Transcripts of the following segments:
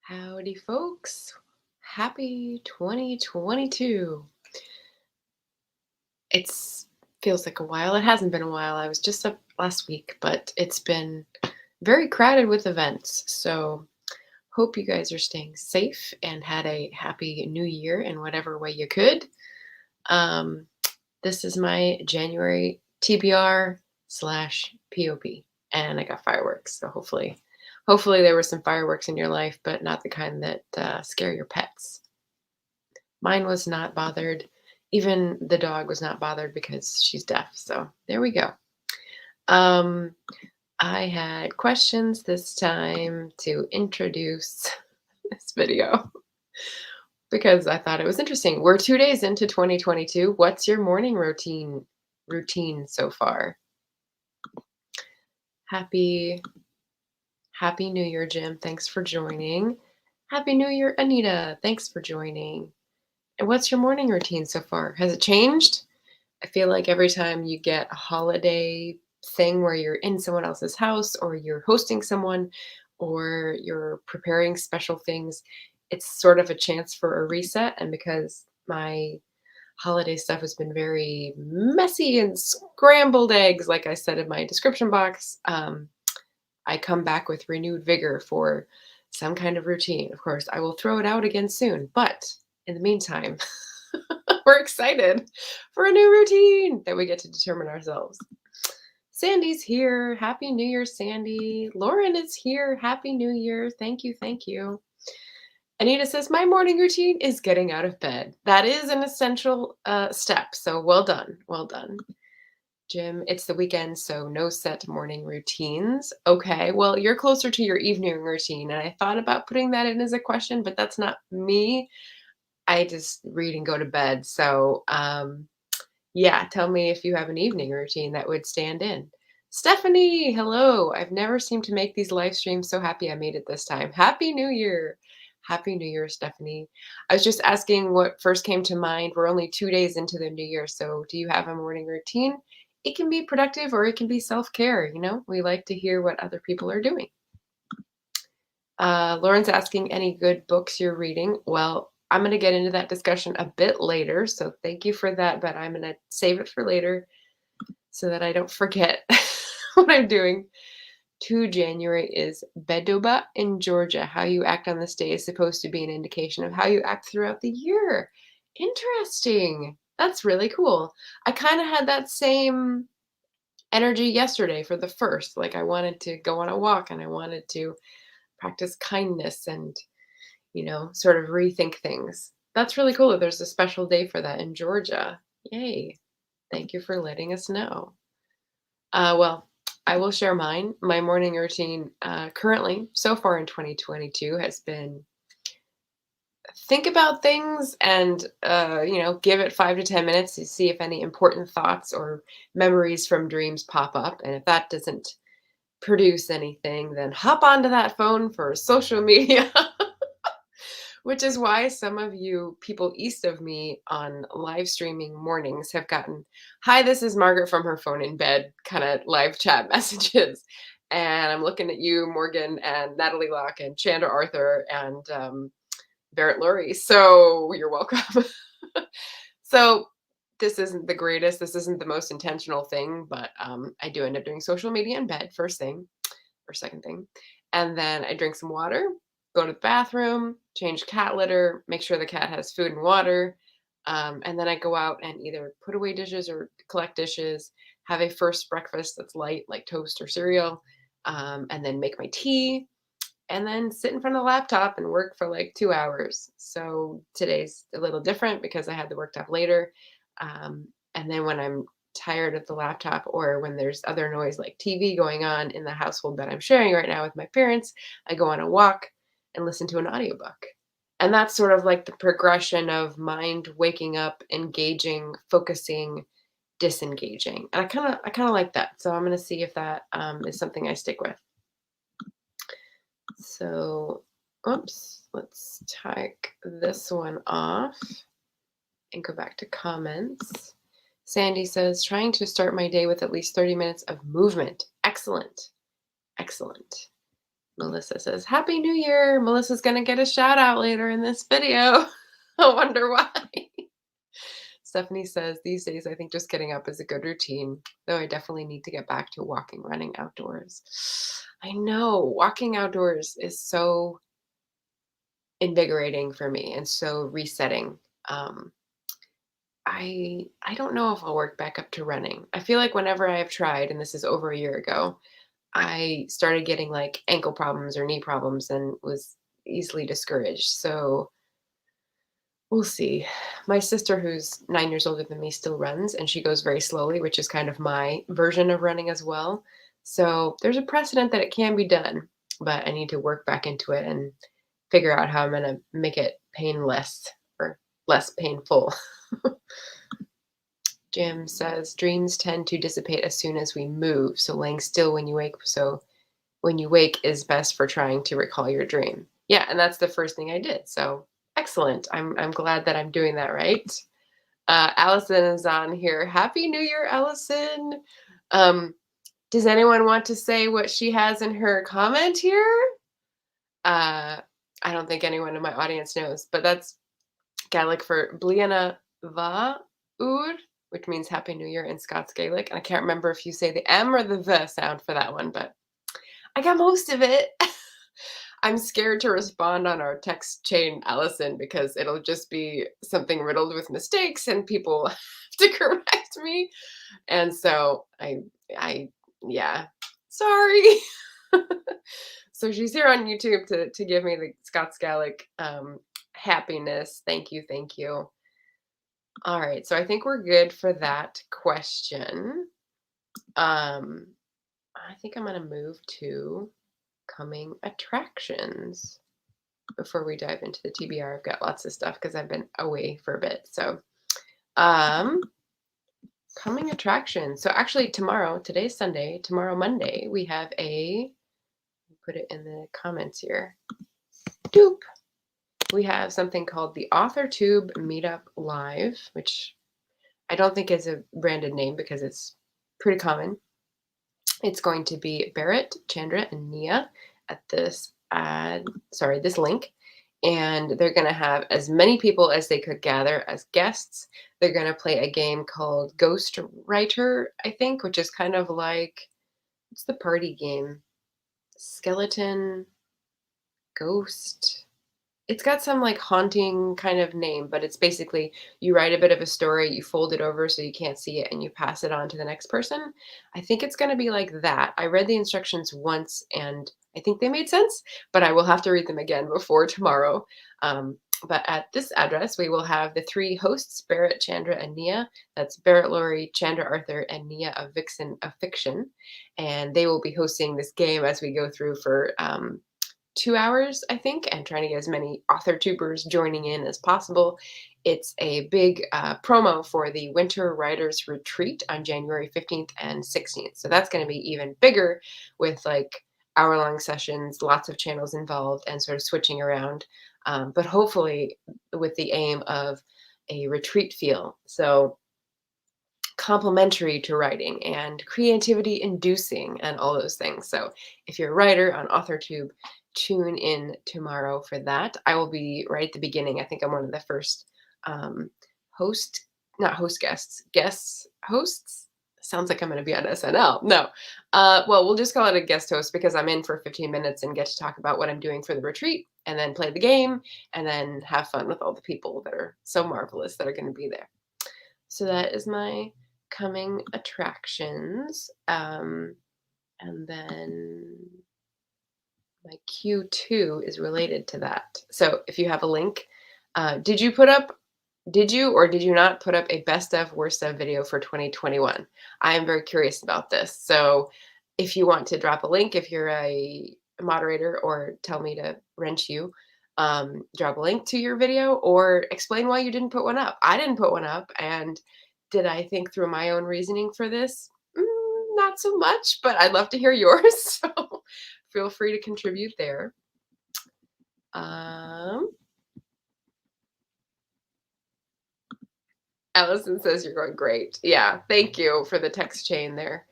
Howdy, folks. Happy 2022. It's feels like a while. It hasn't been a while. I was just up last week, but it's been very crowded with events. So, hope you guys are staying safe and had a happy new year in whatever way you could. Um, this is my January TBR slash POP, and I got fireworks. So hopefully there were some fireworks in your life, but not the kind that scare your pets. Mine was not bothered. Even the dog was not bothered because she's deaf. So there we go. Um, I had questions this time to introduce this video because I thought it was interesting. We're 2 days into 2022. What's your morning routine so far? Happy Happy New Year, Jim. Thanks for joining. Happy New Year, Anita. Thanks for joining. And what's your morning routine so far? Has it changed? I feel like every time you get a holiday thing where you're in someone else's house or you're hosting someone or you're preparing special things, it's sort of a chance for a reset. And because my holiday stuff has been very messy and scrambled eggs, like I said in my description box, I come back with renewed vigor for some kind of routine. Of course, I will throw it out again soon, but in the meantime, we're excited for a new routine that we get to determine ourselves. Sandy's here. Happy New Year, Sandy. Lauren is here. Happy New Year. Thank you. Thank you. Anita says, my morning routine is getting out of bed. That is an essential step. So well done. Well done. Jim, it's the weekend, so no set morning routines. Okay, well, you're closer to your evening routine. And I thought about putting that in as a question, but that's not me. I just read and go to bed. So, yeah, tell me if you have an evening routine that would stand in. Stephanie, hello. I've never seemed to make these live streams so happy I made it this time. Happy New Year. Happy New Year, Stephanie. I was just asking what first came to mind. We're only 2 days into the new year. So, do you have a morning routine? It can be productive or it can be self care. We like to hear what other people are doing. Lauren's asking any good books you're reading. Well, I'm going to get into that discussion a bit later. So thank you for that, but I'm going to save it for later so that I don't forget what I'm doing. 2 January is Bedoba in Georgia. How you act on this day is supposed to be an indication of how you act throughout the year. Interesting. That's really cool. I kind of had that same energy yesterday for the first. Like I wanted to go on a walk and I wanted to practice kindness and sort of rethink things. That's really cool that there's a special day for that in Georgia. Yay. Thank you for letting us know. Well, I will share mine. My morning routine currently, so far in 2022, has been think about things and, give it 5 to 10 minutes to see if any important thoughts or memories from dreams pop up. And if that doesn't produce anything, then hop onto that phone for social media. Which is why some of you people east of me on live streaming mornings have gotten, hi, this is Margaret from her phone in bed kind of live chat messages. And I'm looking at you, Morgan, and Natalie Locke, and Chandra Arthur, and Barrett Lurie. So you're welcome. So this isn't the greatest, this isn't the most intentional thing, but I do end up doing social media in bed first thing or second thing. And then I drink some water, go to the bathroom, change cat litter, make sure the cat has food and water. And then I go out and either put away dishes or collect dishes, have a first breakfast that's light, like toast or cereal, and then make my tea, and then sit in front of the laptop and work for like 2 hours. So today's a little different because I had the work up later. And then when I'm tired of the laptop or when there's other noise like TV going on in the household that I'm sharing right now with my parents, I go on a walk and listen to an audiobook. And that's sort of like the progression of mind waking up, engaging, focusing, disengaging. And I kind of like that. So I'm going to see if that is something I stick with. So, oops, let's take this one off and go back to comments. Sandy says, trying to start my day with at least 30 minutes of movement. Excellent. Excellent. Melissa says, Happy New Year. Melissa's going to get a shout out later in this video. I wonder why. Stephanie says, these days, I think just getting up is a good routine, though I definitely need to get back to walking, running outdoors. I know walking outdoors is so invigorating for me and so resetting. Um, I don't know if I'll work back up to running. I feel like whenever I have tried, and this is over a year ago, I started getting like ankle problems or knee problems and was easily discouraged. So we'll see. My sister, who's 9 years older than me, still runs, and she goes very slowly, which is kind of my version of running as well. So there's a precedent that it can be done, but I need to work back into it and figure out how I'm going to make it painless or less painful. Jim says dreams tend to dissipate as soon as we move. So laying still when you wake. So when you wake is best for trying to recall your dream. Yeah, and that's the first thing I did. So excellent. I'm glad that I'm doing that right. Allison is on here. Happy New Year, Allison. Does anyone want to say what she has in her comment here? I don't think anyone in my audience knows, but that's Gaelic for Bliana Va Ur, which means Happy New Year in Scots Gaelic. And I can't remember if you say the M or the V sound for that one, but I got most of it. I'm scared to respond on our text chain, Allison, because it'll just be something riddled with mistakes and people have to correct me. And so yeah, sorry. So she's here on YouTube to give me the Scots Gaelic happiness. Thank you. Thank you. All right. So I think we're good for that question. I think I'm going to move to coming attractions before we dive into the TBR. I've got lots of stuff because I've been away for a bit. So coming attractions. So actually tomorrow, today's Sunday, tomorrow Monday, we have put it in the comments here. Doop. We have something called the AuthorTube Meetup Live, which I don't think is a branded name because it's pretty common. It's going to be Barrett, Chandra, and Nia at this link. And they're going to have as many people as they could gather as guests. They're going to play a game called Ghost Writer, I think, which is kind of like, what's the party game? Skeleton, Ghost. It's got some like haunting kind of name, but it's basically you write a bit of a story, you fold it over so you can't see it, and you pass it on to the next person. I think it's going to be like that. I read the instructions once and I think they made sense, but I will have to read them again before tomorrow. But at this address, we will have the three hosts, Barrett, Chandra, and Nia. That's Barrett, Laurie, Chandra, Arthur, and Nia of Vixen of Fiction. And they will be hosting this game as we go through for 2 hours, I think, and trying to get as many author tubers joining in as possible. It's a big promo for the Winter Writers Retreat on January 15th and 16th. So that's going to be even bigger with like hour-long sessions, lots of channels involved, and sort of switching around. But hopefully with the aim of a retreat feel. So complementary to writing and creativity inducing and all those things. So if you're a writer on AuthorTube, tune in tomorrow for that. I will be right at the beginning. I think I'm one of the first hosts. Sounds like I'm going to be on SNL. No. Well, we'll just call it a guest host because I'm in for 15 minutes and get to talk about what I'm doing for the retreat and then play the game and then have fun with all the people that are so marvelous that are going to be there. So that is my coming attractions. And then my Q2 is related to that. So if you have a link, did you or did you not put up a best of worst of video for 2021? I am very curious about this. So if you want to drop a link, if you're a moderator, or tell me to rent you, drop a link to your video or explain why you didn't put one up. I didn't put one up, and did I think through my own reasoning for this? Not so much, but I'd love to hear yours. So feel free to contribute there. Allison says you're going great. Yeah, thank you for the text chain there.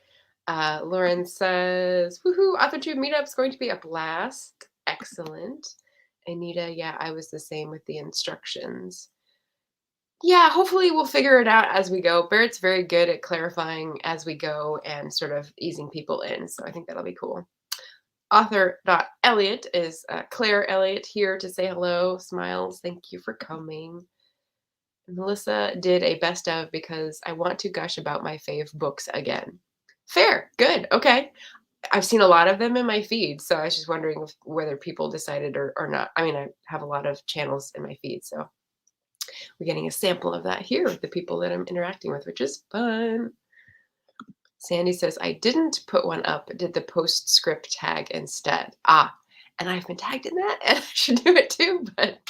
Lauren says, woohoo, AuthorTube meetup's going to be a blast. Excellent. Anita, yeah, I was the same with the instructions. Yeah, hopefully we'll figure it out as we go. Barrett's very good at clarifying as we go and sort of easing people in. So I think that'll be cool. Author.Elliot is Claire Elliott here to say hello. Smiles. Thank you for coming. Melissa did a best of because I want to gush about my fave books again. Fair. Good. Okay. I've seen a lot of them in my feed, so I was just wondering whether people decided or not. I mean, I have a lot of channels in my feed, so we're getting a sample of that here with the people that I'm interacting with, which is fun. Sandy says, I didn't put one up, did the postscript tag instead. And I've been tagged in that, and I should do it too, but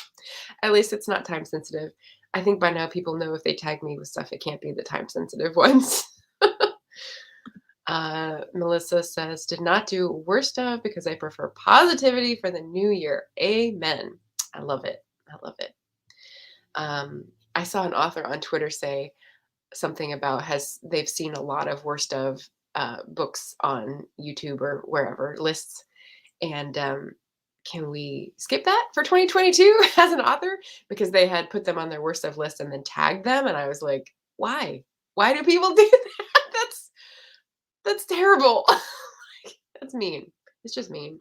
at least it's not time sensitive. I think by now people know if they tag me with stuff, it can't be the time sensitive ones. Melissa says, did not do worst of because I prefer positivity for the new year. Amen. I love it. I love it. I saw an author on Twitter say something about they've seen a lot of worst of books on YouTube or wherever lists. And can we skip that for 2022 as an author? Because they had put them on their worst of list and then tagged them. And I was like, why? Why do people do that? That's terrible. That's mean. It's just mean.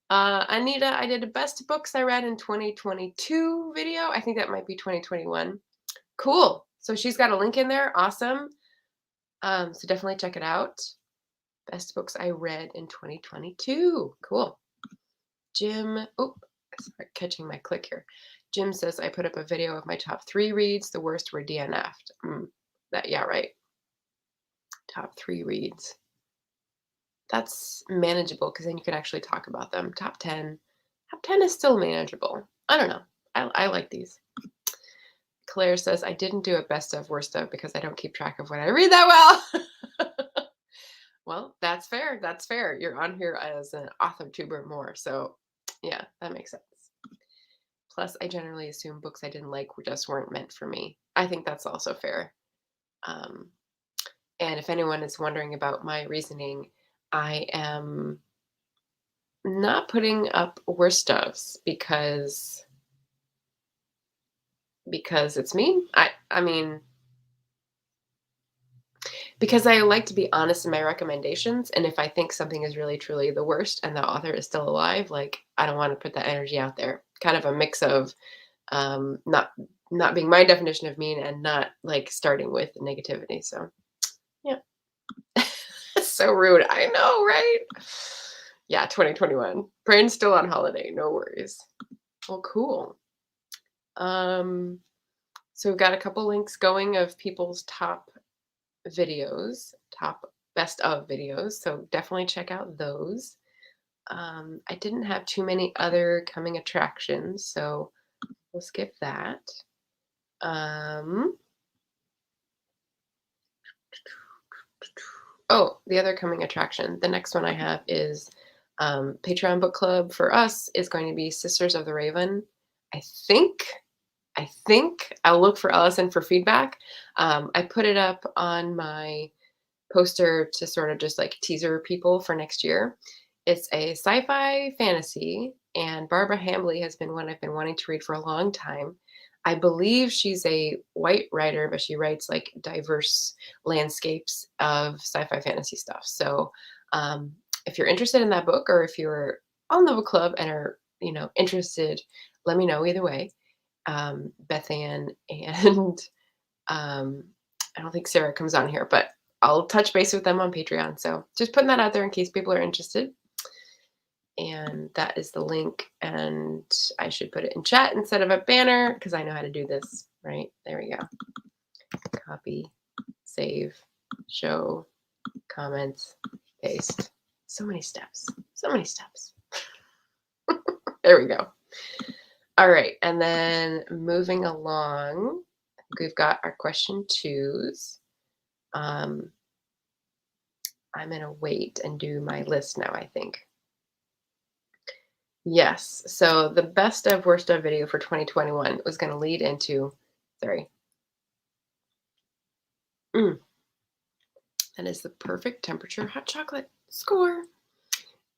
Anita, I did the best books I read in 2022 video. I think that might be 2021. Cool. So she's got a link in there. Awesome. So definitely check it out. Best books I read in 2022. Cool. Jim, sorry, catching my click here. Jim says I put up a video of my top 3 reads. The worst were DNF'd. Yeah, right. Top 3 reads. That's manageable because then you could actually talk about them. Top 10 is still manageable. I don't know. I like these. Claire says, I didn't do a best of, worst of because I don't keep track of when I read that well. Well, that's fair. That's fair. You're on here as an author tuber more. So yeah, that makes sense. Plus, I generally assume books I didn't like just weren't meant for me. I think that's also fair. And if anyone is wondering about my reasoning, I am not putting up worst ofs because it's mean. I mean, because I like to be honest in my recommendations. And if I think something is really, truly the worst and the author is still alive, like I don't want to put that energy out there. Kind of a mix of not being my definition of mean and not like starting with negativity. So yeah. It's so rude. I know, right? Yeah, 2021. Brain's still on holiday. No worries. Well, cool. So we've got a couple links going of people's top videos, top best of videos. So definitely check out those. I didn't have too many other coming attractions, so we'll skip that. Oh, the other coming attraction. The next one I have is Patreon book club for us is going to be Sisters of the Raven. I think I'll look for Allison for feedback. I put it up on my poster to sort of just like teaser people for next year. It's a sci-fi fantasy, and Barbara Hambly has been one I've been wanting to read for a long time. I believe she's a white writer, but she writes like diverse landscapes of sci-fi fantasy stuff. So if you're interested in that book, or if you're on the book club and are, interested, let me know either way. Beth Ann and I don't think Sarah comes on here, but I'll touch base with them on Patreon. So just putting that out there in case people are interested. And that is the link. And I should put it in chat instead of a banner because I know how to do this, right? There we go. Copy, save, show, comments, paste. So many steps. So many steps. There we go. All right. And then moving along, we've got our question 2s. I'm going to wait and do my list now, I think. Yes. So the best of worst of video for 2021 was going to lead into, sorry. That is the perfect temperature hot chocolate. Score.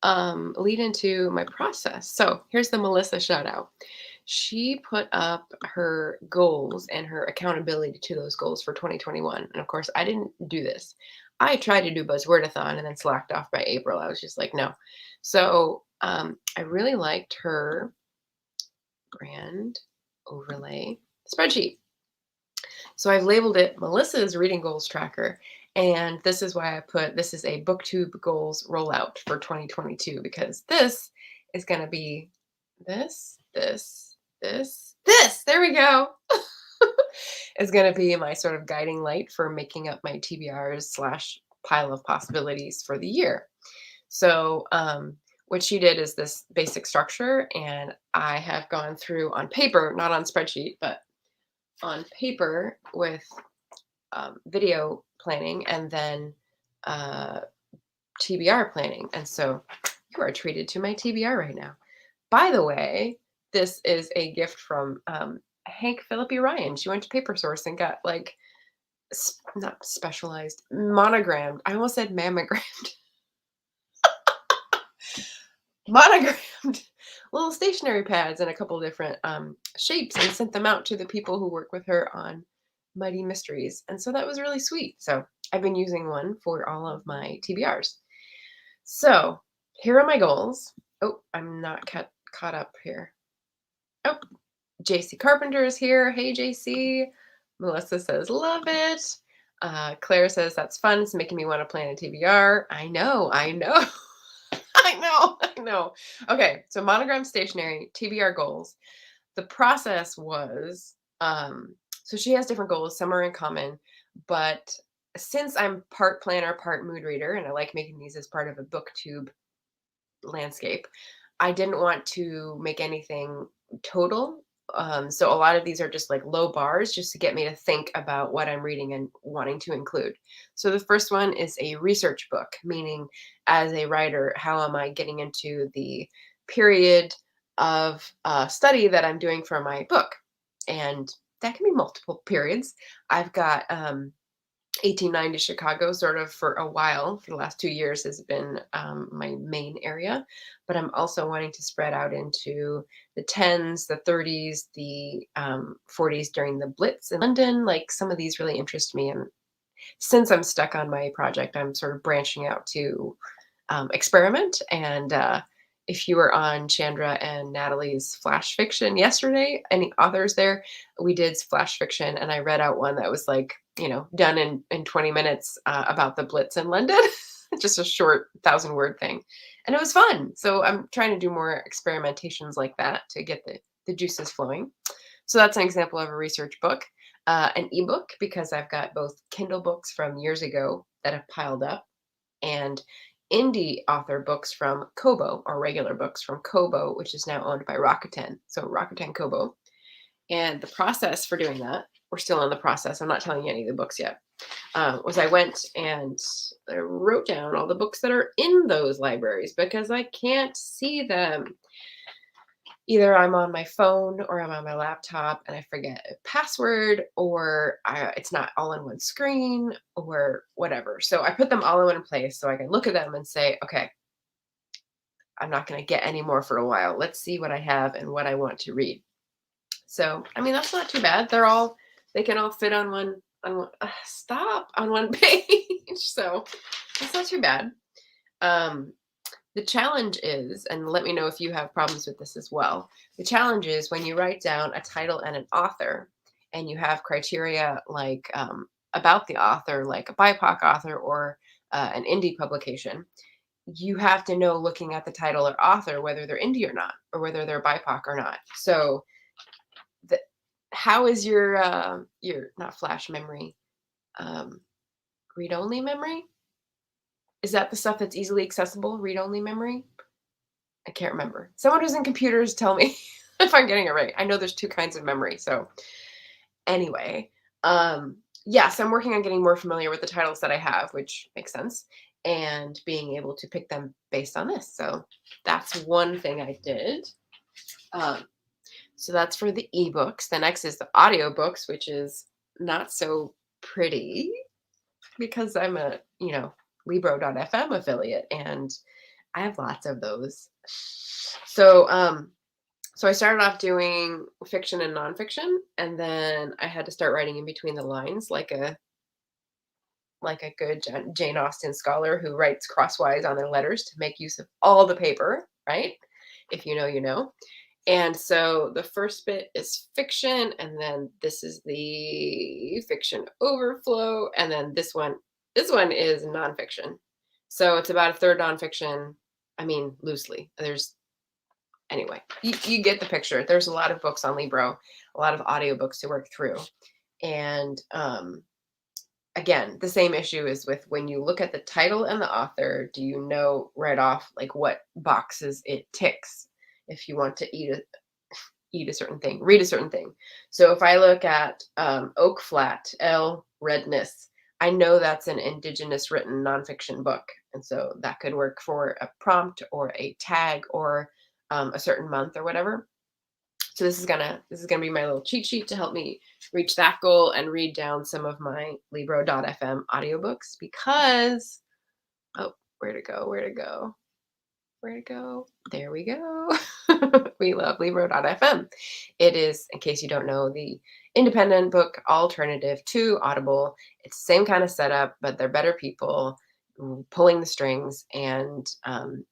Lead into my process. So here's the Melissa shout out. She put up her goals and her accountability to those goals for 2021. And of course, I didn't do this. I tried to do Buzzwordathon and then slacked off by April. I was just like, no. So I really liked her brand overlay spreadsheet. So I've labeled it Melissa's Reading Goals Tracker. And this is why I put this is a BookTube goals rollout for 2022, because this is going to be this. There we go. Is going to be my sort of guiding light for making up my TBRs / pile of possibilities for the year. So what she did is this basic structure, and I have gone through on paper, not on spreadsheet, but on paper with video planning and then TBR planning. And so you are treated to my TBR right now. By the way, this is a gift from Hank Philippi Ryan. She went to Paper Source and got like not specialized, monogrammed. I almost said mammogrammed. Monogrammed little stationery pads in a couple different shapes, and sent them out to the people who work with her on Mighty Mysteries. And so that was really sweet. So I've been using one for all of my TBRs. So here are my goals. Oh, I'm not caught up here. Oh, JC Carpenter is here. Hey, JC. Melissa says, love it. Claire says, that's fun. It's making me want to plan a TBR. I know. I know. Okay, so monogram stationery, TBR goals. The process was, so she has different goals. Some are in common, but since I'm part planner, part mood reader, and I like making these as part of a BookTube landscape, I didn't want to make anything total. So a lot of these are just like low bars just to get me to think about what I'm reading and wanting to include. So the first one is a research book, meaning as a writer, how am I getting into the period of study that I'm doing for my book? And that can be multiple periods. I've got 1890 Chicago sort of for a while, for the last 2 years, has been my main area, but I'm also wanting to spread out into the 10s, the 30s, the 40s during the Blitz in London. Like, some of these really interest me, and since I'm stuck on my project, I'm sort of branching out to experiment. And if you were on Chandra and Natalie's flash fiction yesterday, any authors there, we did flash fiction, and I read out one that was like, done in 20 minutes about the Blitz in London. Just a short 1,000-word thing. And it was fun. So I'm trying to do more experimentations like that to get the juices flowing. So that's an example of a research book. An ebook, because I've got both Kindle books from years ago that have piled up, and indie author books from Kobo, or regular books from Kobo, which is now owned by Rakuten. So Rakuten Kobo. And the process for doing that, we're still in the process, I'm not telling you any of the books yet, was I went and I wrote down all the books that are in those libraries, because I can't see them. Either I'm on my phone or I'm on my laptop and I forget a password, or it's not all in one screen, or whatever. So I put them all in one place so I can look at them and say, okay, I'm not going to get any more for a while. Let's see what I have and what I want to read. So, I mean, that's not too bad. They can all fit on one page. So that's not too bad. The challenge is, and let me know if you have problems with this as well. The challenge is when you write down a title and an author, and you have criteria like about the author, like a BIPOC author or an indie publication, you have to know, looking at the title or author, whether they're indie or not, or whether they're BIPOC or not. So how is your not flash memory, read-only memory? Is that the stuff that's easily accessible, read-only memory? I can't remember. Someone who's in computers, tell me if I'm getting it right. I know there's 2 kinds of memory. So anyway, yes, I'm working on getting more familiar with the titles that I have, which makes sense, and being able to pick them based on this. So that's one thing I did. So that's for the ebooks. The next is the audiobooks, which is not so pretty. because I'm a, Libro.fm affiliate, and I have lots of those. So I started off doing fiction and nonfiction, and then I had to start writing in between the lines like a good Jane Austen scholar who writes crosswise on their letters to make use of all the paper, right? If you know, you know. And so the first bit is fiction, and then this is the fiction overflow, and then this one is nonfiction. So it's about a third nonfiction. I mean, loosely. Anyway, you get the picture. There's a lot of books on Libro, a lot of audiobooks to work through. And again, the same issue is with when you look at the title and the author, do you know right off like what boxes it ticks if you want to eat a certain thing, read a certain thing. So if I look at Oak Flat, L. Redness, I know that's an Indigenous written nonfiction book. And so that could work for a prompt or a tag or a certain month or whatever. So this is gonna be my little cheat sheet to help me reach that goal and read down some of my Libro.fm audiobooks because where to go? There we go. We love Libro.fm. It is, in case you don't know, the independent book alternative to Audible. It's the same kind of setup, but they're better people pulling the strings, and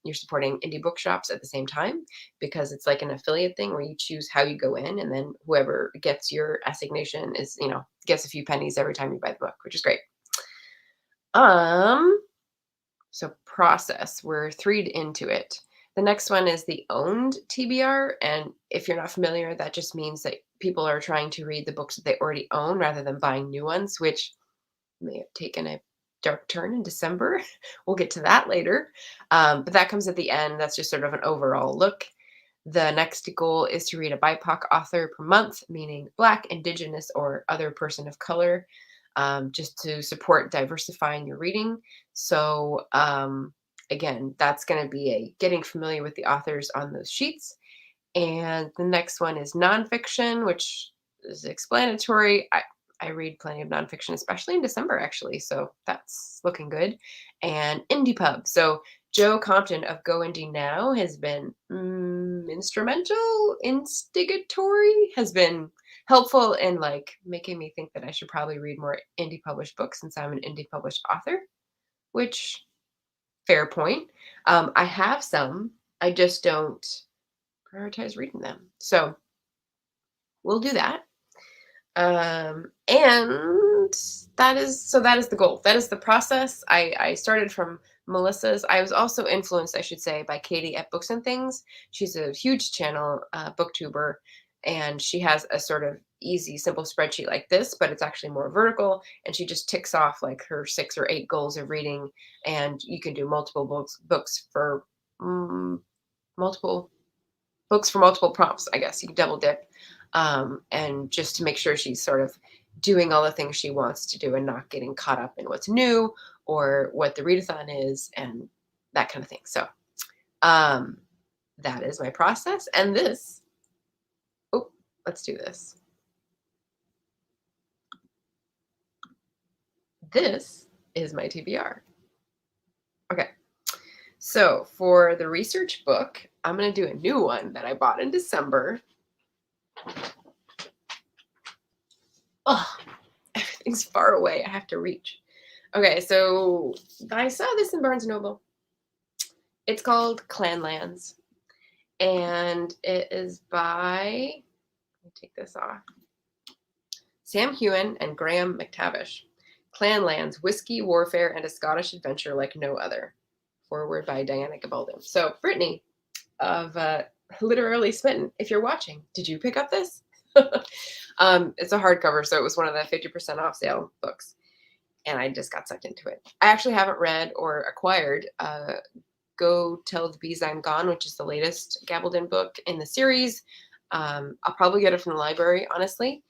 you're supporting indie bookshops at the same time because it's like an affiliate thing where you choose how you go in, and then whoever gets your assignation is, gets a few pennies every time you buy the book, which is great. So process, we're 3 into it. The next one is the owned TBR. And if you're not familiar, that just means that people are trying to read the books that they already own rather than buying new ones, which may have taken a dark turn in December. We'll get to that later. But that comes at the end. That's just sort of an overall look. The next goal is to read a BIPOC author per month, meaning Black, Indigenous, or other person of color, just to support diversifying your reading. So again, that's going to be getting familiar with the authors on those sheets. And the next one is nonfiction, which is explanatory. I read plenty of nonfiction, especially in December, actually. So that's looking good. And Indie Pub. So Joe Compton of Go Indie Now has been instigatory, has been helpful in like making me think that I should probably read more indie published books since I'm an indie published author, which fair point. I have some, I just don't prioritize reading them. So we'll do that. And that is the goal. That is the process. I started from Melissa's. I was also influenced, I should say, by Katie at Books and Things. She's a huge channel, booktuber, and she has a sort of easy, simple spreadsheet like this, but it's actually more vertical. And she just ticks off like her 6 or 8 goals of reading, and you can do multiple books for multiple prompts. I guess you can double dip. And just to make sure she's sort of doing all the things she wants to do and not getting caught up in what's new or what the readathon is and that kind of thing. So that is my process. And let's do this. This is my TBR. Okay. So for the research book, I'm going to do a new one that I bought in December. Oh, everything's far away. I have to reach. Okay, so I saw this in Barnes & Noble. It's called Clanlands, and it is by, let me take this off, Sam Heughan and Graham McTavish. Clanlands, Whiskey, Warfare, and a Scottish Adventure Like No Other. Forward by Diane Setterfield. So Brittany of Literally Smitten, if you're watching, did you pick up this? It's a hardcover, so it was one of the 50% off sale books, and I just got sucked into it. I actually haven't read or acquired Go Tell the Bees I'm Gone, which is the latest Gabaldon book in the series. I'll probably get it from the library, honestly.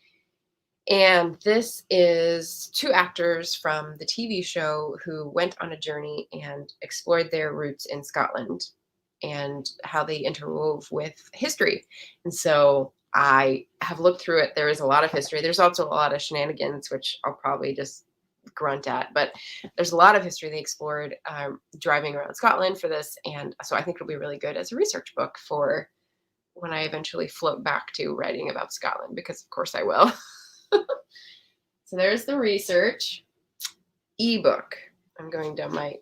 And this is 2 actors from the TV show who went on a journey and explored their roots in Scotland and how they interwove with history. And so I have looked through it. There is a lot of history. There's also a lot of shenanigans, which I'll probably just grunt at. But there's a lot of history they explored driving around Scotland for this. And so I think it'll be really good as a research book for when I eventually float back to writing about Scotland, because of course I will. So there's the research. Ebook. I'm going down my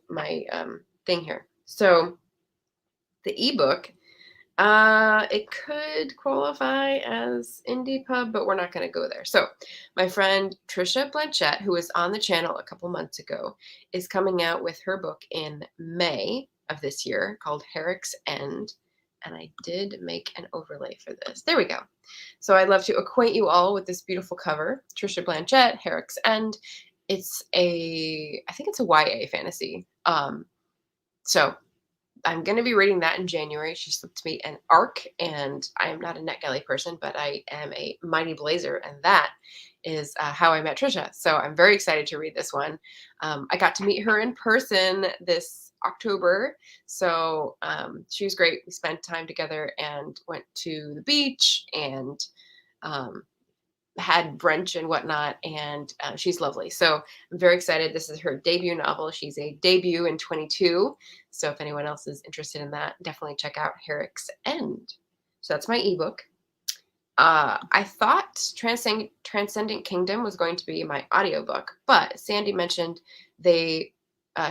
thing here. So the ebook, it could qualify as indie pub, but we're not going to go there. So my friend Trisha Blanchet, who was on the channel a couple months ago, is coming out with her book in May of this year called Herrick's End. And I did make an overlay for this. There we go. So I'd love to acquaint you all with this beautiful cover. Trisha Blanchet, Herrick's End. It's I think it's a YA fantasy. So I'm going to be reading that in January. She slipped me an ARC, and I am not a NetGalley person, but I am a Mighty Blazer, and that is how I met Trisha. So I'm very excited to read this one. I got to meet her in person this October, so she was great. We spent time together and went to the beach and had brunch and whatnot, and she's lovely. So I'm very excited. This is her debut novel. She's a debut in 22. So if anyone else is interested in that, definitely check out Herrick's End. So that's my ebook. I thought Transcendent Kingdom was going to be my audiobook, but Sandy mentioned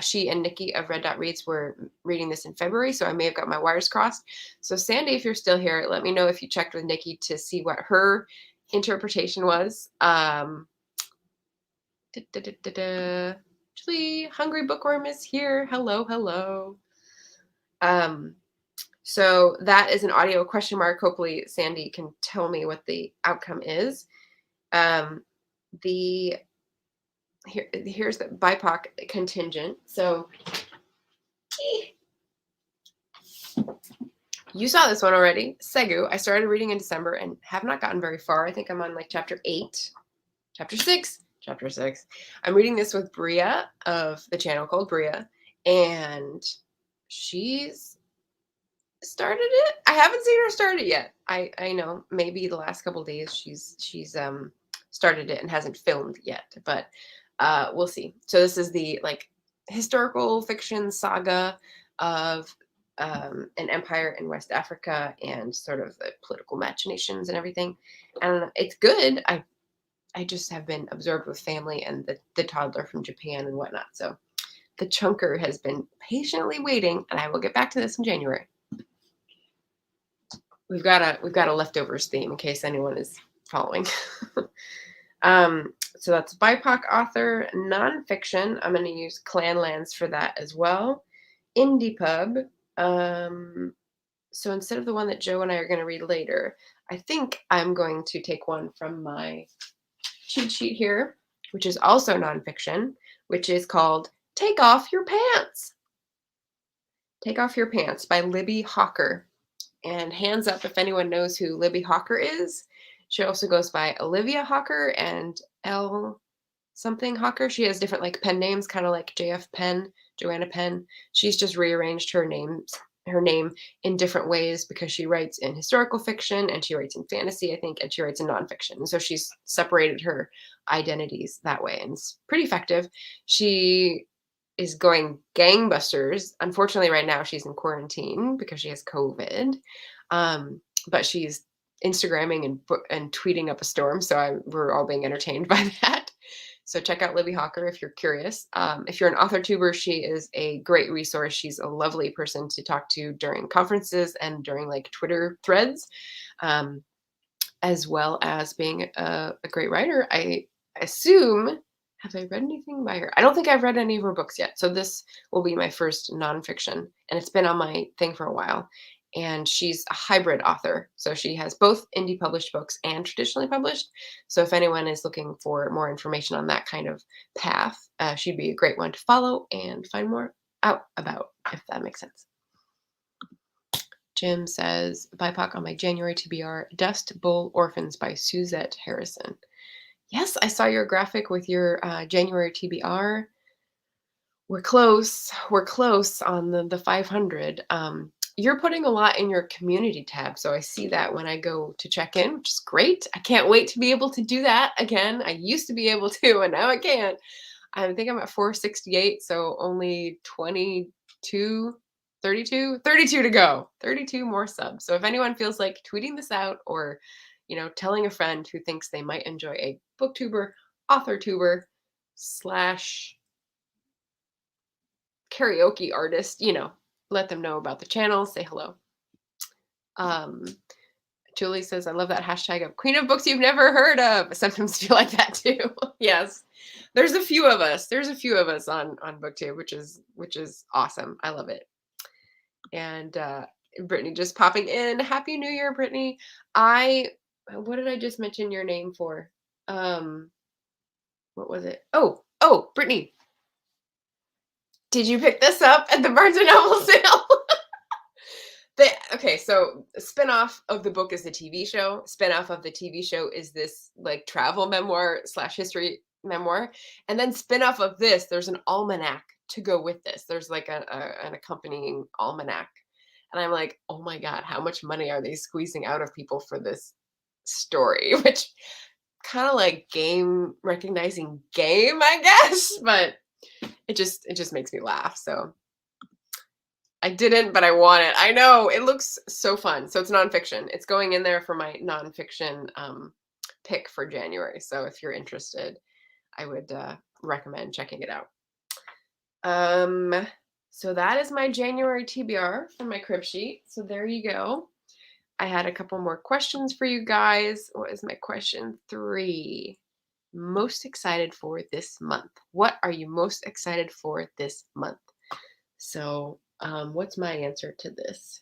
she and Nikki of Red Dot Reads were reading this in February, so I may have got my wires crossed. So Sandy, if you're still here, let me know if you checked with Nikki to see what her interpretation was. Actually, Hungry Bookworm is here. Hello, hello. So that is an audio question mark. Hopefully Sandy can tell me what the outcome is. Here's the BIPOC contingent. So you saw this one already. Segu. I started reading in December and have not gotten very far. I think I'm on like chapter 8, chapter 6. I'm reading this with Bria of the channel called Bria, and she's started it. I haven't seen her start it yet. I know maybe the last couple of days she's started it and hasn't filmed yet, but we'll see. So this is the like historical fiction saga of an empire in West Africa and sort of the political machinations and everything. And it's good. I just have been absorbed with family and the toddler from Japan and whatnot. So the chunker has been patiently waiting, and I will get back to this in January. We've got a leftovers theme in case anyone is following. So that's BIPOC author, nonfiction. I'm going to use Clanlands for that as well. Indie pub. So instead of the one that Joe and I are going to read later, I think I'm going to take one from my cheat sheet here, which is also nonfiction, which is called Take Off Your Pants. Take Off Your Pants by Libbie Hawker. And hands up if anyone knows who Libbie Hawker is. She also goes by Olivia Hawker and L something Hawker. She has different like pen names, kind of like JF Penn, Joanna Penn. She's just rearranged her name in different ways because she writes in historical fiction and she writes in fantasy, I think, and she writes in nonfiction. And so she's separated her identities that way, and it's pretty effective. She is going gangbusters. Unfortunately, right now she's in quarantine because she has COVID, but she's Instagramming and tweeting up a storm. So we're all being entertained by that. So check out Libbie Hawker if you're curious. If you're an author tuber, she is a great resource. She's a lovely person to talk to during conferences and during like Twitter threads, as well as being a great writer. I assume, have I read anything by her? I don't think I've read any of her books yet. So this will be my first nonfiction, and it's been on my thing for a while. And she's a hybrid author. So she has both indie published books and traditionally published. So if anyone is looking for more information on that kind of path, she'd be a great one to follow and find more out about, if that makes sense. Jim says, BIPOC on my January TBR, Dust Bowl Orphans by Suzette Harrison. Yes, I saw your graphic with your January TBR. We're close on the 500. You're putting a lot in your community tab, so I see that when I go to check in, which is great. I can't wait to be able to do that again. I used to be able to, and now I can't. I think I'm at 468, so only 22, 32 to go. 32 more subs. So if anyone feels like tweeting this out or, telling a friend who thinks they might enjoy a booktuber, author tuber slash karaoke artist, let them know about the channel, say hello. Julie says, I love that hashtag of Queen of Books You've Never Heard of. I sometimes feel like that too. Yes. There's a few of us. There's a few of us on BookTube, which is awesome. I love it. And Brittany just popping in. Happy New Year, Brittany. What did I just mention your name for? What was it? Oh, Brittany. Did you pick this up at the Barnes & Noble sale? Okay, so spinoff of the book is the TV show. Spinoff of the TV show is this like travel memoir / history memoir. And then spinoff of this, there's an almanac to go with this. There's like an accompanying almanac. And I'm like, oh my God, how much money are they squeezing out of people for this story? Which kind of like recognizing game, I guess. But it just makes me laugh. So I didn't, but I want it. I know, it looks so fun. So it's nonfiction. It's going in there for my nonfiction pick for January. So if you're interested, I would recommend checking it out. So that is my January TBR for my crib sheet. So there you go. I had a couple more questions for you guys. What is my question 3? Most excited for this month? What are you most excited for this month? So what's my answer to this?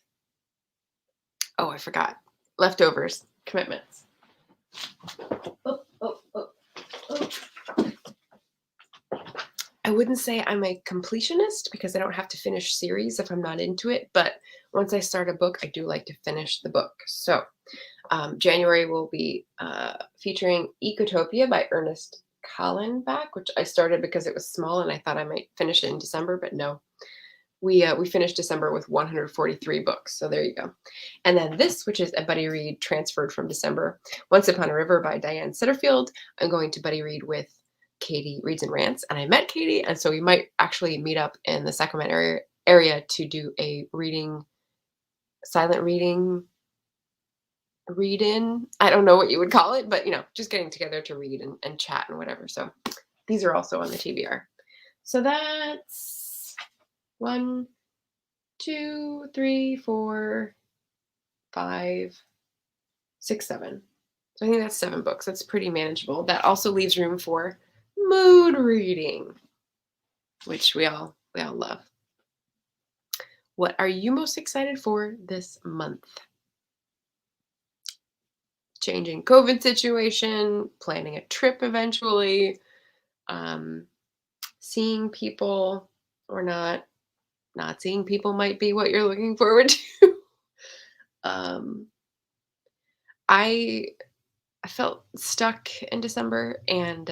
Oh, I forgot. Leftovers, commitments. I wouldn't say I'm a completionist because I don't have to finish series if I'm not into it. But once I start a book, I do like to finish the book. So January will be featuring Ecotopia by Ernest Callenbach, which I started because it was small and I thought I might finish it in December, but no. We finished December with 143 books. So there you go. And then this, which is a buddy read transferred from December, Once Upon a River by Diane Setterfield. I'm going to buddy read with Katie Reads and Rants. And I met Katie. And so we might actually meet up in the Sacramento area to do a silent reading, read-in. I don't know what you would call it, but, just getting together to read and chat and whatever. So these are also on the TBR. So that's 1, 2, 3, 4, 5, 6, 7. So I think that's 7 books. That's pretty manageable. That also leaves room for mood reading, which we all love. What are you most excited for this month? Changing COVID situation, planning a trip eventually, seeing people or not seeing people might be what you're looking forward to. I felt stuck in December and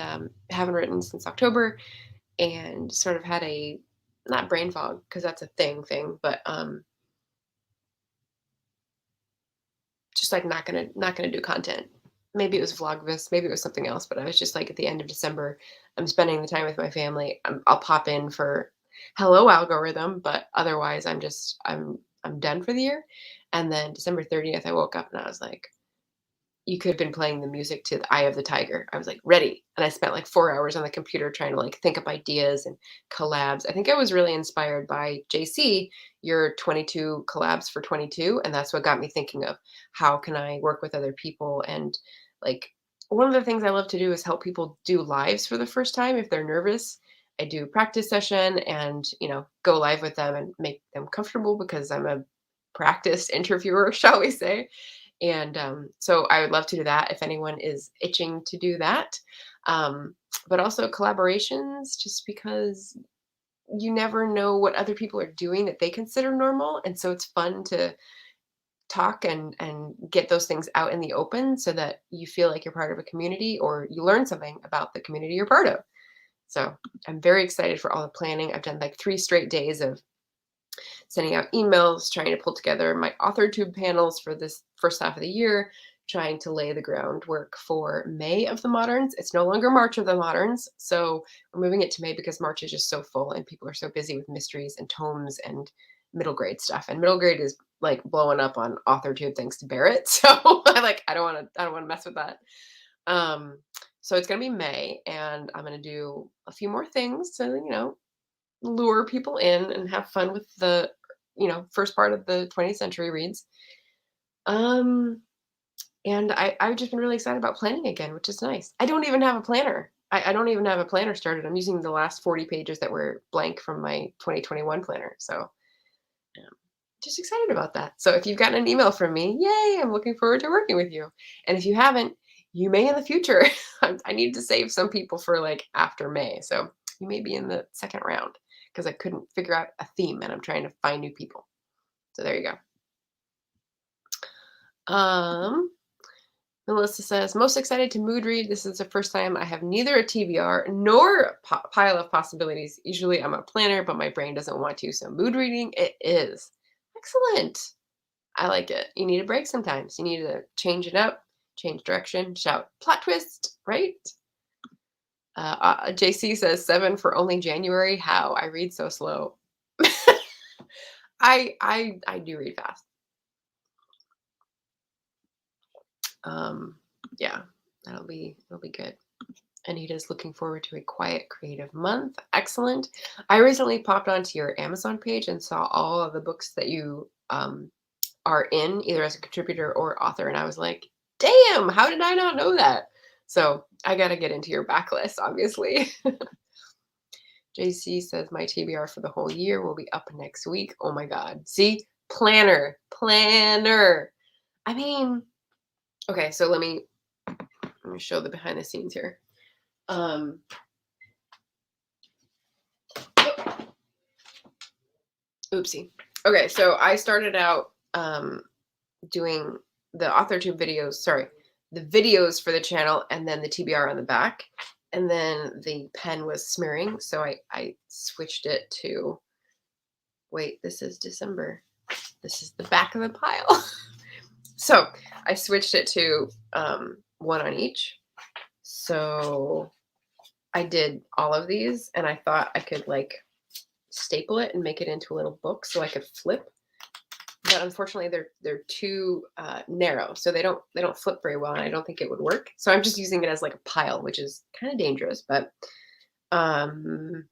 haven't written since October and sort of had not brain fog because that's a thing, but just like not gonna do content. Maybe it was Vlogmas, maybe it was something else, but I was just like at the end of December, I'm spending the time with my family. I'll pop in for hello algorithm, but otherwise I'm done for the year. And then December 30th, I woke up and I was like, you could have been playing the music to the Eye of the Tiger. I was like ready. And I spent like 4 hours on the computer trying to like think up ideas and collabs. I think I was really inspired by JC, your 22 collabs for 22. And that's what got me thinking of how can I work with other people. And like one of the things I love to do is help people do lives for the first time if they're nervous. I do practice session and, go live with them and make them comfortable because I'm a practiced interviewer, shall we say. And so I would love to do that if anyone is itching to do that. But also collaborations, just because you never know what other people are doing that they consider normal. And so it's fun to talk and get those things out in the open so that you feel like you're part of a community or you learn something about the community you're part of. So I'm very excited for all the planning. I've done like 3 straight days of sending out emails, trying to pull together my author tube panels for this first half of the year, trying to lay the groundwork for May of the Moderns. It's no longer March of the Moderns. So we're moving it to May because March is just so full and people are so busy with mysteries and tomes and middle grade stuff. And middle grade is like blowing up on AuthorTube thanks to Barrett. So I don't want to mess with that. So it's going to be May, and I'm going to do a few more things to, lure people in and have fun with the, first part of the 20th century reads. And I've just been really excited about planning again, which is nice. I don't even have a planner. I don't even have a planner started. I'm using the last 40 pages that were blank from my 2021 planner. So just excited about that. So if you've gotten an email from me, yay, I'm looking forward to working with you. And if you haven't, you may in the future. I need to save some people for like after May. So you may be in the second round because I couldn't figure out a theme and I'm trying to find new people. So there you go. Melissa says, most excited to mood read. This is the first time I have neither a TBR nor a pile of possibilities. Usually I'm a planner, but my brain doesn't want to. So mood reading it is. Excellent. I like it. You need a break sometimes. You need to change it up, change direction, shout plot twist, right? JC says 7 for only January. How? I read so slow. I do read fast. Yeah, it'll be good. Anita's looking forward to a quiet creative month. Excellent. I recently popped onto your Amazon page and saw all of the books that you are in either as a contributor or author. And I was like, damn, how did I not know that? So I got to get into your backlist, obviously. JC says my TBR for the whole year will be up next week. Oh my God. See, planner. I mean, okay, so let me show the behind the scenes here. Oopsie. Okay, so I started out doing the AuthorTube videos, the videos for the channel and then the TBR on the back. And then the pen was smearing, so I switched it to, wait, this is December. This is the back of the pile. So I switched it to one on each. So I did all of these and I thought I could like staple it and make it into a little book so I could flip. But unfortunately they're too narrow, so they don't flip very well, and I don't think it would work. So I'm just using it as like a pile, which is kind of dangerous. But TBR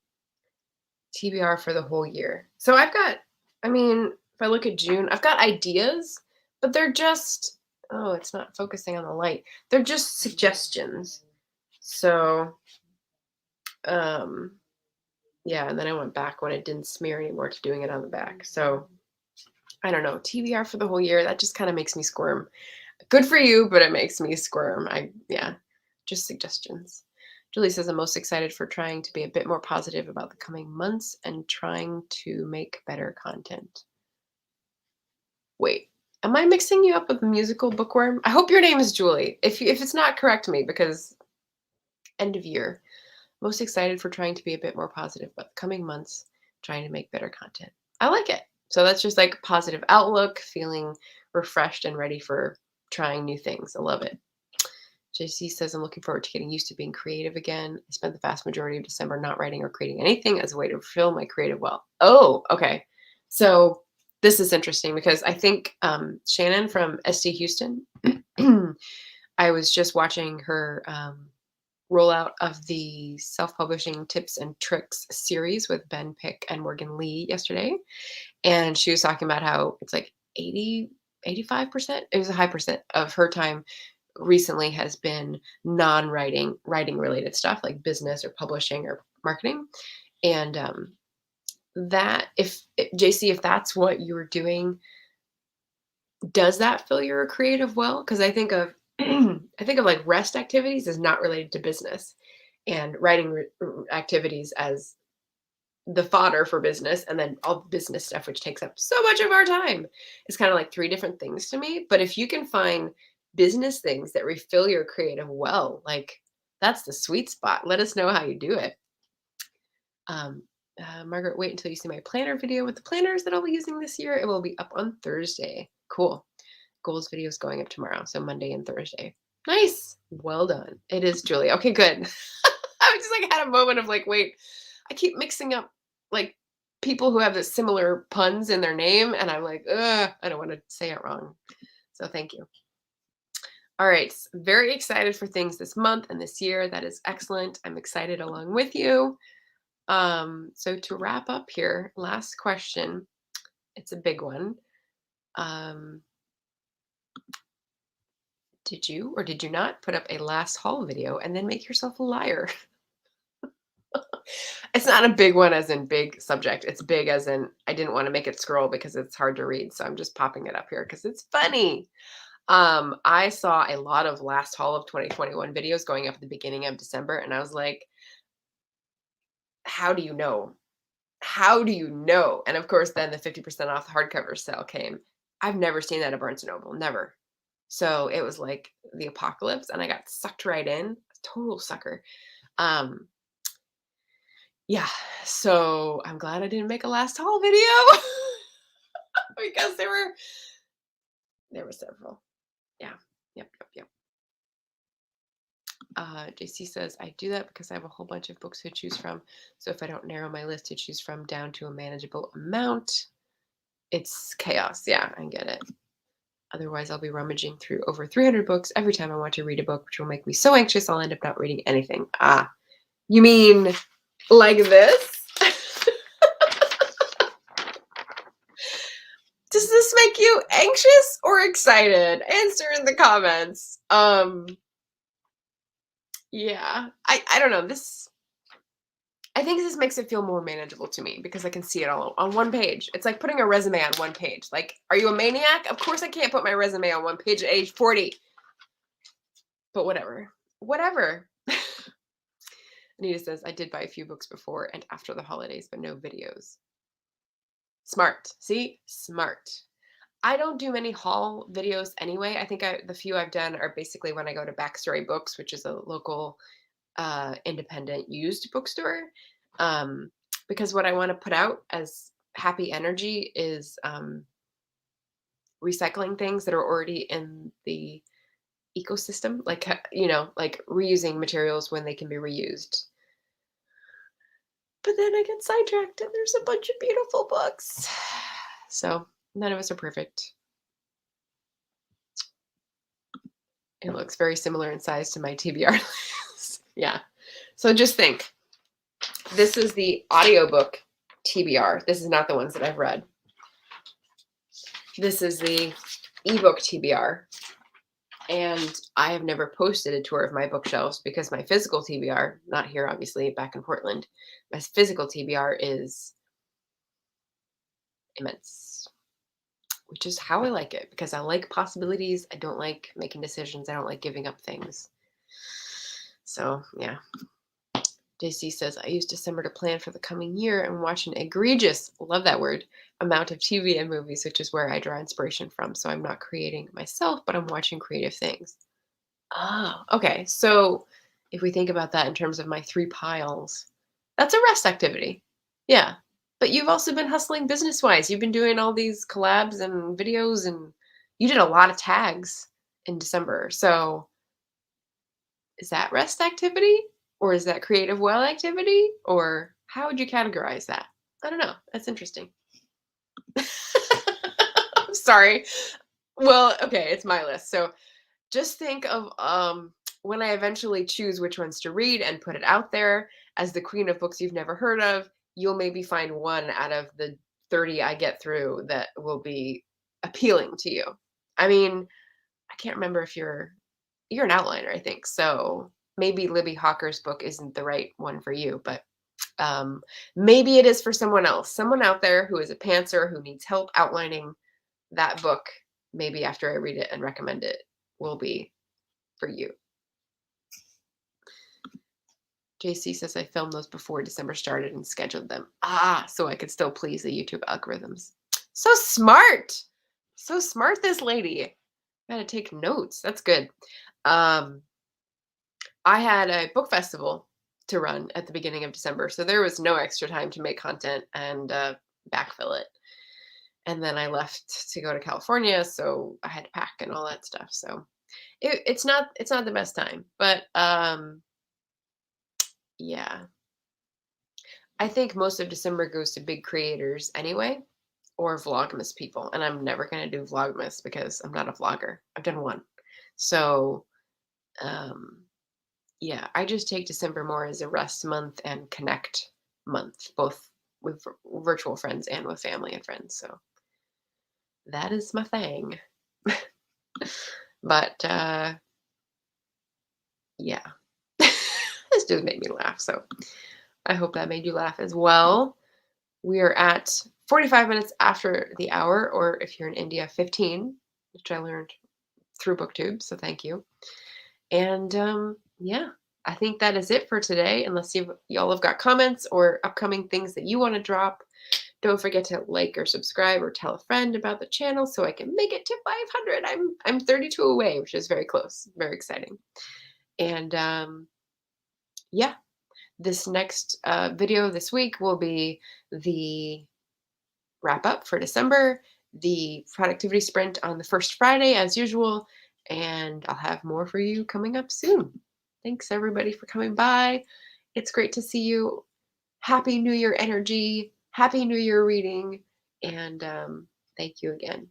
for the whole year. So I've got, if I look at June, I've got ideas, but they're just, oh, it's not focusing on the light. They're just suggestions. So yeah, and then I went back when it didn't smear anymore to doing it on the back. So I don't know, TBR for the whole year, that just kind of makes me squirm. Good for you, but it makes me squirm. Just suggestions. Julie says, I'm most excited for trying to be a bit more positive about the coming months and trying to make better content. Wait, am I mixing you up with musical bookworm? I hope your name is Julie. If it's not, correct me, because end of year. Most excited for trying to be a bit more positive about the coming months, trying to make better content. I like it. So that's just like positive outlook, feeling refreshed and ready for trying new things. I love it. JC says, I'm looking forward to getting used to being creative again. I spent the vast majority of December not writing or creating anything as a way to fulfill my creative well. Oh, okay. So this is interesting because I think Shannon from SD Houston, I was just watching her rollout of the self-publishing tips and tricks series with Ben Pick and Morgan Lee yesterday. And she was talking about how it's like 85%. It was a high percent of her time recently has been non-writing, writing related stuff like business or publishing or marketing. And that JC, if that's what you're doing, does that fill your creative well? Because I think of like rest activities as not related to business, and writing activities as the fodder for business, and then all the business stuff, which takes up so much of our time. It's kind of like three different things to me. But if you can find business things that refill your creative well, like that's the sweet spot. Let us know how you do it. Margaret, wait until you see my planner video with the planners that I'll be using this year. It will be up on Thursday. Cool. goals videos going up tomorrow. So Monday and Thursday. Nice. Well done. It is Julia. Okay, good. I was just like had a moment of like, wait, I keep mixing up like people who have the similar puns in their name, and I'm like, I don't want to say it wrong. So thank you. All right, very excited for things this month and this year. That is excellent. I'm excited along with you. So to wrap up here, last question. It's a big one. Did you or did you not put up a last haul video and then make yourself a liar? It's not a big one as in big subject. It's big as in I didn't want to make it scroll because it's hard to read. So I'm just popping it up here because it's funny. I saw a lot of last haul of 2021 videos going up at the beginning of December, and I was like, how do you know? How do you know? And of course, then the 50% off hardcover sale came. I've never seen that at Barnes & Noble, never. So it was like the apocalypse, and I got sucked right in. Total sucker. Yeah, so I'm glad I didn't make a last haul video because there were several. Yeah. Yep. JC says, I do that because I have a whole bunch of books to choose from. So if I don't narrow my list to choose from down to a manageable amount, it's chaos. Yeah, I get it. Otherwise, I'll be rummaging through over 300 books every time I want to read a book, which will make me so anxious I'll end up not reading anything. Ah, you mean like this? Does this make you anxious or excited? Answer in the comments. Yeah, I don't know. I think this makes it feel more manageable to me because I can see it all on one page. It's like putting a resume on one page. Like, are you a maniac? Of course I can't put my resume on one page at age 40. But whatever. Whatever. Anita says, I did buy a few books before and after the holidays, but no videos. Smart. See? Smart. I don't do many haul videos anyway. I think the few I've done are basically when I go to Backstory Books, which is a local independent used bookstore. Because what I want to put out as happy energy is recycling things that are already in the ecosystem, like, like reusing materials when they can be reused. But then I get sidetracked and there's a bunch of beautiful books. So none of us are perfect. It looks very similar in size to my TBR list. Yeah. So just think, this is the audiobook TBR. This is not the ones that I've read. This is the ebook TBR. And I have never posted a tour of my bookshelves because my physical TBR, not here, obviously, back in Portland, my physical TBR is immense, which is how I like it because I like possibilities. I don't like making decisions. I don't like giving up things. So, yeah. JC says, I use December to plan for the coming year and watch an egregious, love that word, amount of TV and movies, which is where I draw inspiration from. So I'm not creating myself, but I'm watching creative things. Oh, okay. So if we think about that in terms of my 3 piles, that's a rest activity. Yeah. But you've also been hustling business-wise. You've been doing all these collabs and videos, and you did a lot of tags in December. So is that rest activity? Or is that creative well activity? Or how would you categorize that? I don't know. That's interesting. I'm sorry. Well, okay, it's my list. So just think of when I eventually choose which ones to read and put it out there as the queen of books you've never heard of, you'll maybe find one out of the 30 I get through that will be appealing to you. I mean, I can't remember if you're an outliner, I think. So maybe Libbie Hawker's book isn't the right one for you, but maybe it is for someone else. Someone out there who is a pantser who needs help outlining that book, maybe after I read it and recommend it, will be for you. JC says I filmed those before December started and scheduled them. So I could still please the YouTube algorithms. So smart. So smart, this lady. Gotta take notes. That's good. I had a book festival to run at the beginning of December, so there was no extra time to make content and backfill it. And then I left to go to California, so I had to pack and all that stuff. So it's not the best time, but yeah. I think most of December goes to big creators anyway, or Vlogmas people, and I'm never gonna do Vlogmas because I'm not a vlogger. I've done one. So, um, yeah, I just take December more as a rest month and connect month, both with virtual friends and with family and friends. So that is my thing. But yeah, this dude made me laugh. So I hope that made you laugh as well. We are at 45 minutes after the hour, or if you're in India, 15, which I learned through BookTube. So thank you. And yeah, I think that is it for today. Unless y'all have got comments or upcoming things that you want to drop, don't forget to like or subscribe or tell a friend about the channel so I can make it to 500. I'm 32 away, which is very close, very exciting. And yeah, this next video this week will be the wrap up for December, the productivity sprint on the first Friday as usual, and I'll have more for you coming up soon. Thanks everybody for coming by. It's great to see you. Happy New Year energy, Happy New Year reading, and thank you again.